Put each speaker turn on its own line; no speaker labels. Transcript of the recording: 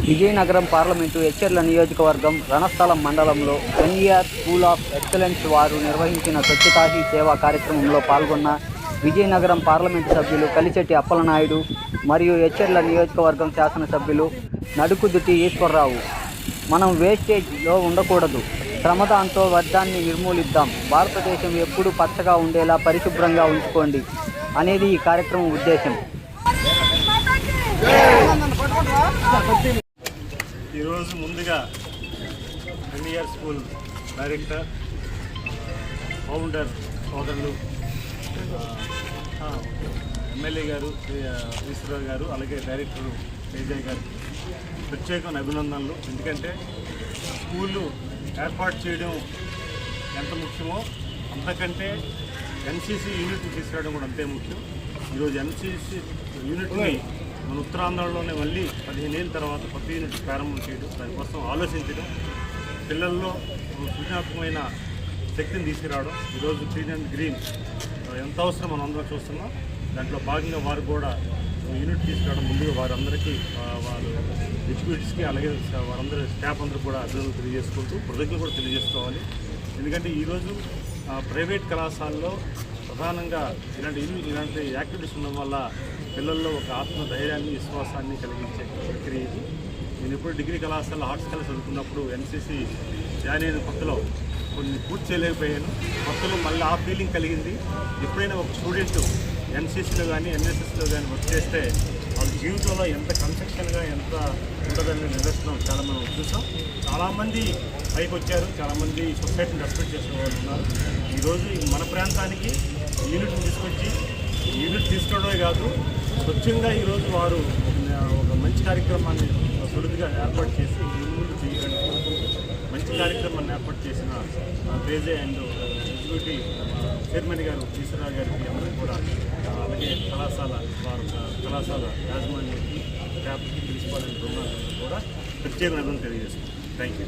Vizianagaram parliament Etcherla నియోజకవర్గం రణస్థలం మండలంలో NER school of excellence వారు నిర్వహించిన స్వచ్ఛతా హీ సేవా కార్యక్రమంలో పాల్గొన్న విజయనగరం పార్లమెంటు సభ్యులు కలిచెట్టి అప్పలనాయుడు మరియు ఎచ్చెర్ల నియోజకవర్గం శాసనసభ్యులు నడుకుదుటి ఈశ్వరరావు. మనం వేస్టేజ్లో ఉండకూడదు, శ్రమదాంతో వ్యర్థాన్ని నిర్మూలిద్దాం, భారతదేశం ఎప్పుడూ పచ్చగా ఉండేలా పరిశుభ్రంగా ఉంచుకోండి అనేది ఈ కార్యక్రమం ఉద్దేశం.
ఈరోజు ముందుగా ఎన్ఈఆర్ స్కూల్ డైరెక్టర్, ఫౌండర్ సోదరులు, ఎమ్మెల్యే గారు ఈశ్వరరావు గారు, అలాగే డైరెక్టరు తేజయ్ గారికి ప్రత్యేకమైన అభినందనలు. ఎందుకంటే స్కూళ్ళు ఏర్పాటు చేయడం ఎంత ముఖ్యమో అంతకంటే ఎన్సీసీ యూనిట్ని తీసుకురావడం కూడా అంతే ముఖ్యం. ఈరోజు ఎన్సీసీ యూనిట్ని మన ఉత్తరాంధ్రలోనే మళ్ళీ 15 ఏళ్ళ తర్వాత కొత్త యూనిట్ ప్రారంభం చేయడం, దానికోసం ఆలోచించడం, పిల్లల్లో సృజనాత్మకమైన శక్తిని తీసుకురావడం. ఈరోజు క్లీన్ అండ్ గ్రీన్ ఎంత అవసరం మనం అందరం చూస్తున్నాం. దాంట్లో భాగంగా వారు కూడా యూనిట్ తీసుకురావడం, ముందుగా వారందరికీ వాళ్ళు డిస్ట్రిబ్యూటర్స్కి అలాగే వారందరూ స్టాఫ్ అందరూ కూడా అభినందనలు తెలియజేసుకుంటూ కృతజ్ఞతలు కూడా తెలియజేసుకోవాలి. ఎందుకంటే ఈరోజు ప్రైవేట్ కళాశాలలో ప్రధానంగా ఇలాంటి యాక్టివిటీస్ ఉండడం వల్ల పిల్లల్లో ఒక ఆత్మధైర్యాన్ని, విశ్వాసాన్ని కలిగించే ప్రక్రియ ఇది. నేను ఎప్పుడు డిగ్రీ కళాశాల ఆర్ట్స్ కళాశాల చదువుకున్నప్పుడు ఎన్సీసీ జాయిన్ అయిన కొత్తలో కొన్ని పూర్తి చేయలేకపోయాను. కొత్తలో మళ్ళీ ఆ ఫీలింగ్ కలిగింది. ఎప్పుడైనా ఒక స్టూడెంట్ ఎన్సీసీలో కానీ ఎన్ఎస్ఎస్లో కానీ వర్క్ చేస్తే వాళ్ళ జీవితంలో ఎంత కన్స్ట్రక్షన్గా ఎంత ఉంటుందని నిదర్శనం చాలా మనం చూసాం. చాలామంది పైకి వచ్చారు, చాలామంది సొసైటీని రెస్పెక్ట్ చేసే వాళ్ళు ఉన్నారు. ఈరోజు మన ప్రాంతానికి యూనిట్ని తీసుకొచ్చి యూనిట్ తీసుకోవడమే కాదు, స్వచ్ఛంగా ఈరోజు వారు ఒక మంచి కార్యక్రమాన్ని సులువుగా ఏర్పాటు చేసి ముందు చేయడానికి మంచి కార్యక్రమాన్ని ఏర్పాటు చేసిన తేజయ్ అండ్ ఎగ్జిక్యూటివ్ చైర్మన్ గారు ఈశ్వరరావు గారికి అందరికీ కూడా, అలాగే కళాశాల యాజమాన్యానికి, స్టాఫ్కి, ప్రిన్సిపాల్ అండ్ బృందానికి కూడా ప్రత్యేక అభినందనలు తెలియజేస్తున్నాను. Thank you.